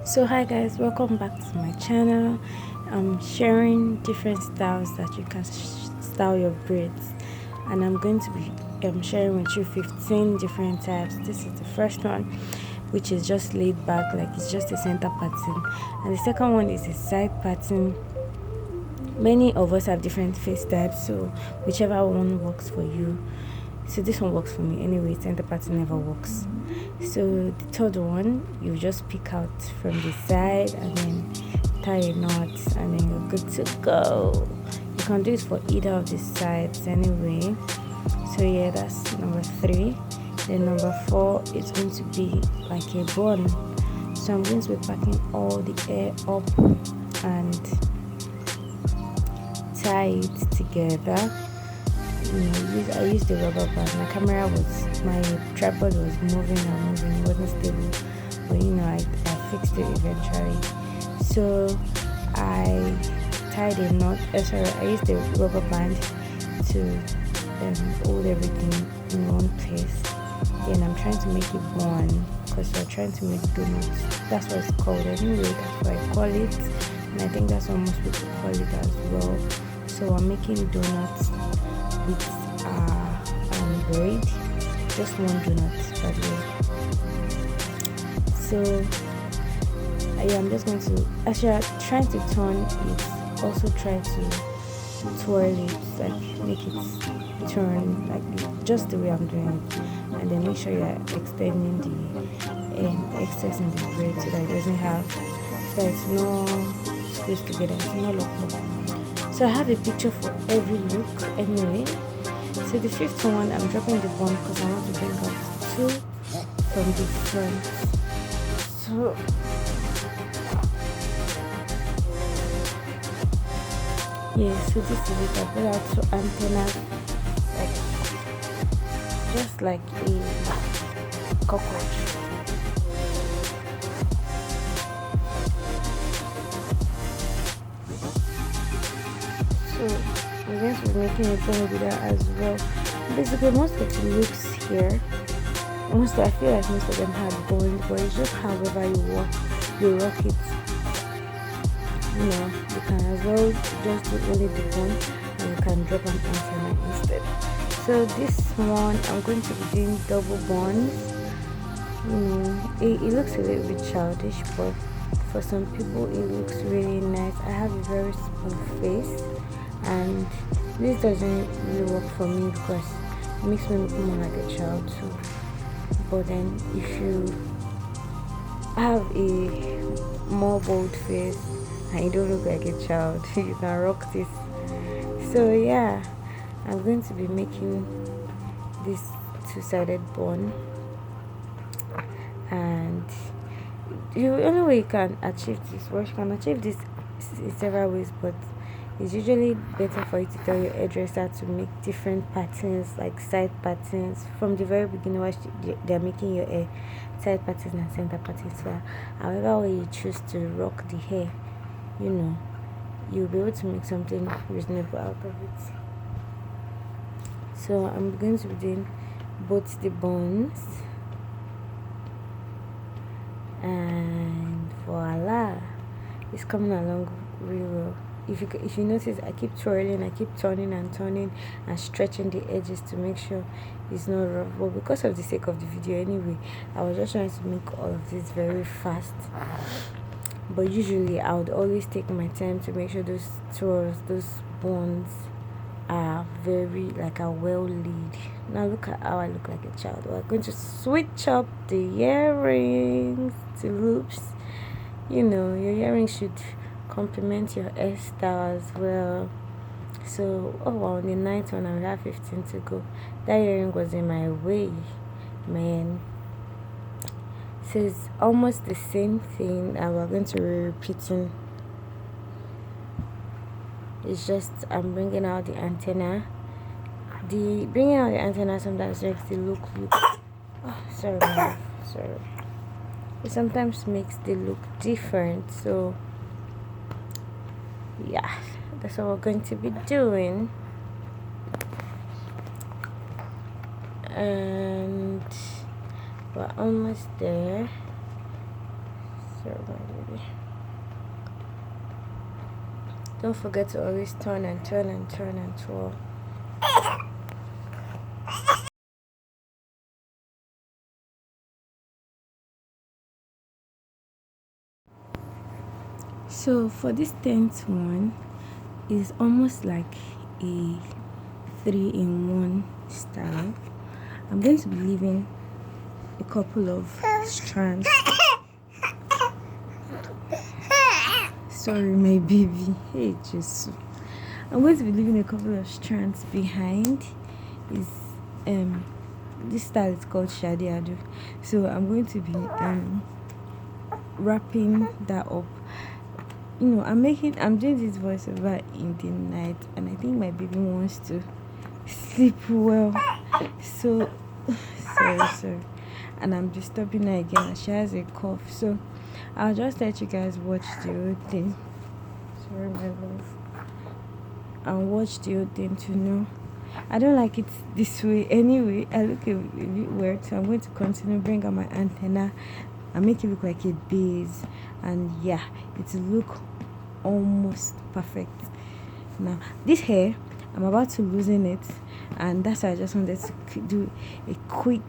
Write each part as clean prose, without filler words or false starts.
So hi guys, welcome back to my channel. I'm sharing different styles that you can style your braids, and I'm going to be sharing with you 15 different types. This is the first one, which is just laid back, like it's just a center pattern, and the second one is a side pattern. Many of us have different face types, so whichever one works for you. So this one works for me anyway. Center pattern never works. So the third one, you just pick out from the side and then tie a knot, and then you're good to go. You can do it for either of the sides anyway. So yeah, that's number 3. Then number 4 is going to be like a bun. So I'm going to be packing all the air up and tie it together. I used the rubber band. My tripod was moving, it wasn't stable, but I fixed it eventually. So I tied a knot. I used the rubber band to hold everything in one place. Then I'm trying to make it one because we're trying to make donuts. That's what it's called anyway. That's what I call it, and I think that's what most people call it as well. So I'm making donuts with braid, just one donut by the way. So I'm just going to, as you're trying to turn it, also try to twirl it, like make it turn like just the way I'm doing it, and then make sure you're extending the excess in the braid so that it doesn't have, so it's not squeezed together, it's not locked up. So I have a picture for every look anyway. So the 5th one, I'm dropping the bond because I want to bring out 2 from the front. So yeah, so this is it. I brought out 2 antennas, like just like a cockroach. So I'm going to be making a thing with that as well. Basically, most of the looks here, I feel like most of them have bones, but it's just however you rock it. You can as well just do only the bone, and you can drop an antenna instead. So this one, I'm going to be doing double bonds. It looks a little bit childish, but for some people it looks really nice. I have a very smooth face, and this doesn't really work for me because it makes me look more like a child too. But then if you have a more bold face and you don't look like a child, you can rock this. So yeah, I'm going to be making this 2-sided bun, and the only way you can achieve this, well, you can achieve this in several ways, but it's usually better for you to tell your hairdresser to make different patterns, like side patterns from the very beginning while they're making your hair, side patterns and center patterns. So however way you choose to rock the hair, you'll be able to make something reasonable out of it. So I'm going to be doing both the buns, and voila, it's coming along really well. If you notice, I keep twirling, I keep turning and stretching the edges to make sure it's not rough. But because of the sake of the video anyway, I was just trying to make all of this very fast. But usually I would always take my time to make sure those twirls, those buns are well laid. Now look at how I look like a child. We're going to switch up the earrings to loops. Your earrings should complement your hairstyle as well. So on the 9th one, I have 15 to go. That earring was in my way, man. So it's almost the same thing that we're going to be repeating. It's just I'm bringing out the antenna. Bringing out the antenna sometimes makes the look sorry. It sometimes makes the look different. So yeah, that's what we're going to be doing. And we're almost there. Sorry, my baby. Don't forget to always turn and turn and turn and twirl. So for this 10th one, is almost like a 3-in-1 style. I'm going to be leaving a couple of strands. Sorry, my baby. Hey, Jesus. I'm going to be leaving a couple of strands behind. Is this style is called Shadi Adu. So I'm going to be wrapping that up. You know, I'm doing this voiceover in the night, and I think my baby wants to sleep well. So sorry, and I'm disturbing her again. She has a cough, so I'll just let you guys watch the whole thing. Sorry, my love. I'll watch the whole thing to know. I don't like it this way anyway. I look a bit weird, so I'm going to continue bring out my antenna and make it look like a base, and yeah, it will look almost perfect. Now this hair, I'm about to loosen it, and that's why I just wanted to do a quick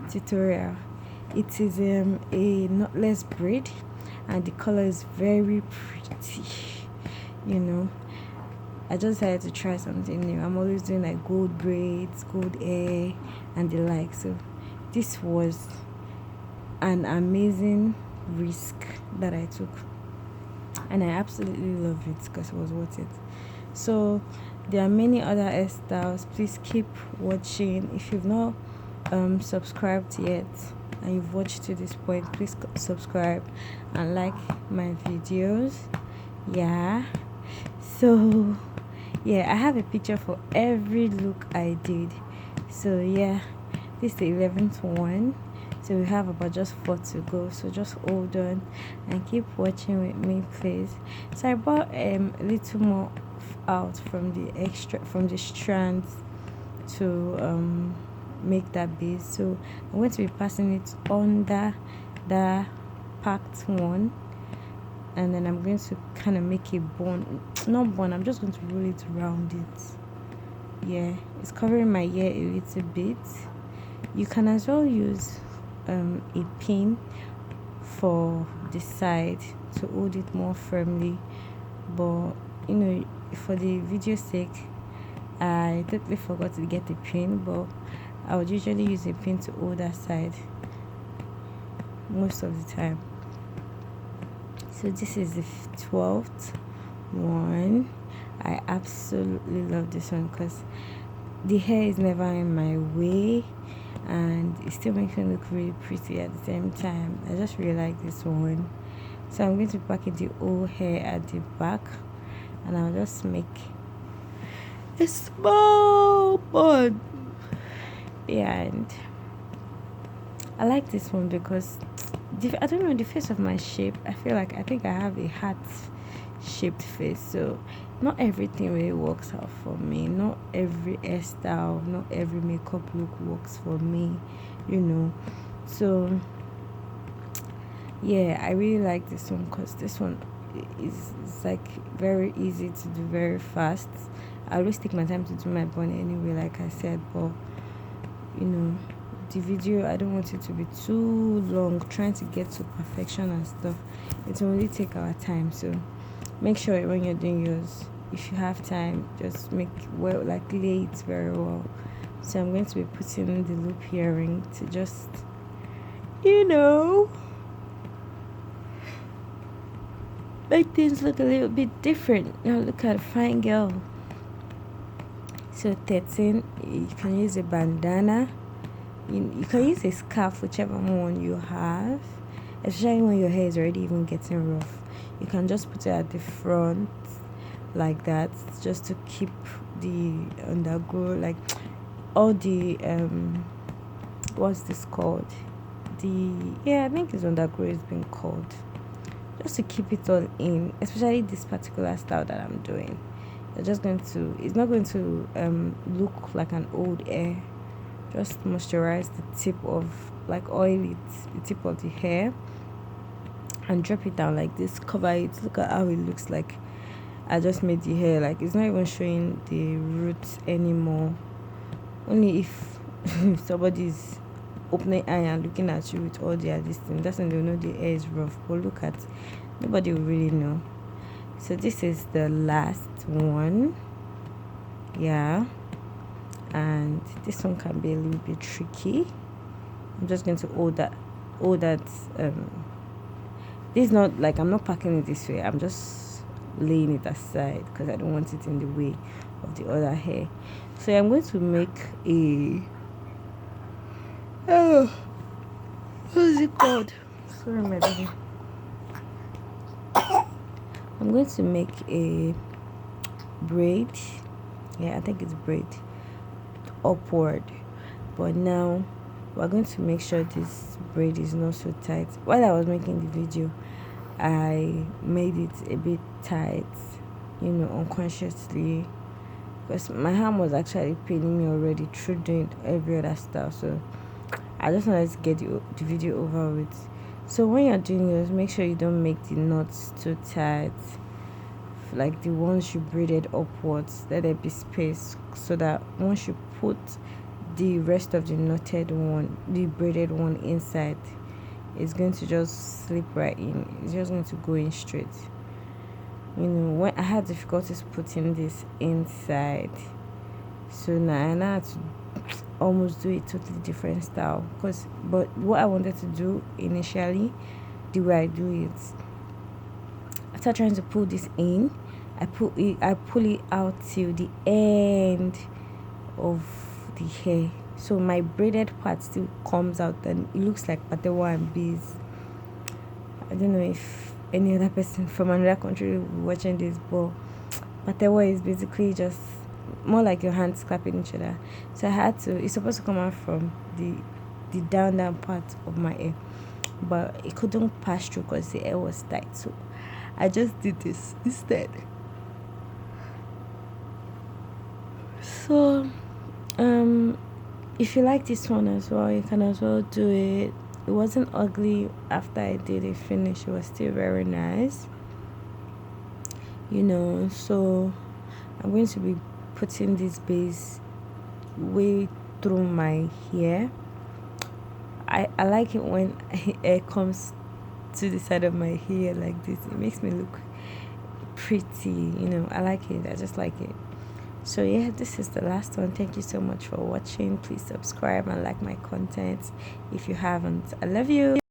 tutorial. It is a knotless braid, and the color is very pretty. You know, I just decided to try something new. I'm always doing like gold braids, gold hair, and the like. So this was an amazing risk that I took, and I absolutely love it because it was worth it. So there are many other hairstyles. Please keep watching. If you've not subscribed yet and you've watched to this point, please subscribe and like my videos. Yeah, so yeah, I have a picture for every look I did. So yeah, this is the 11th one. So we have about just 4 to go. So just hold on and keep watching with me, please. So I brought a little more out from the strands to make that base. So I'm going to be passing it under the packed one, and then I'm going to kind of make a bun. Not bun, I'm just going to roll it around it. Yeah, it's covering my ear a little bit. You can as well use a pin for the side to hold it more firmly, but you know, for the video sake, I totally forgot to get the pin, but I would usually use a pin to hold that side most of the time. So this is the 12th one. I absolutely love this one because the hair is never in my way, and it still makes me look really pretty at the same time. I just really like this one. So I'm going to pack in the whole hair at the back, and I'll just make a small bun. Yeah, and I like this one because I don't know, the face of my shape, I think I have a heart shaped face, so not everything really works out for me. Not every hairstyle, not every makeup look works for me, you know. So yeah, I really like this one because this one is like very easy to do, very fast. I always take my time to do my bun anyway, like I said, but you know, the video, I don't want it to be too long trying to get to perfection and stuff. It will really take our time, so make sure when you're doing yours, if you have time, just make well, like lay it very well. So I'm going to be putting the loop earring to just, you know, make things look a little bit different. Now look at a fine girl. So 13, you can use a bandana. You can use a scarf, whichever one you have, especially when your hair is already even getting rough. You can just put it at the front like that, just to keep the undergrowth, like all the what's this called, I think it's undergrowth is being called, just to keep it all in, especially this particular style that I'm doing. It's not going to look like an old hair. Just moisturize the tip of, like, oil it, the tip of the hair, and drop it down like this, cover it. Look at how it looks like. I just made the hair, like it's not even showing the roots anymore. Only if somebody's opening eye and looking at you with all their this thing, that's when they'll know the hair is rough. But look at, nobody will really know. So this is the last one. Yeah, and this one can be a little bit tricky. I'm just going to hold that this is not like, I'm not packing it this way, I'm just laying it aside because I don't want it in the way of the other hair. So I'm going to make a what's it called? Sorry, my baby. I'm going to make a braid. Yeah, I think it's braid upward. But now we're going to make sure this braid is not so tight. While I was making the video, I made it a bit tight, unconsciously, because my hand was actually paining me already through doing every other stuff. So I just wanted to get the video over with. So when you're doing this, make sure you don't make the knots too tight. Like the ones you braided upwards, let there be space so that once you put the rest of the knotted one, the braided one inside, it's going to just slip right in. It's just going to go in straight. When I had difficulties putting this inside, so now I had to almost do a totally different style. But what I wanted to do initially, the way I do it, after trying to pull this in, I pull it out till the end of the hair, so my braided part still comes out and it looks like patewa and bees. I don't know if any other person from another country will be watching this, but patewa is basically just more like your hands clapping each other. So I had to, it's supposed to come out from the down part of my hair, but it couldn't pass through because the hair was tight. So I just did this instead. So if you like this one as well, you can as well do it. It wasn't ugly after I did it finish. It was still very nice, so I'm going to be putting this base way through my hair. I like it when hair comes to the side of my hair like this. It makes me look pretty, I like it. I just like it. So yeah, this is the last one. Thank you so much for watching. Please subscribe and like my content if you haven't. I love you.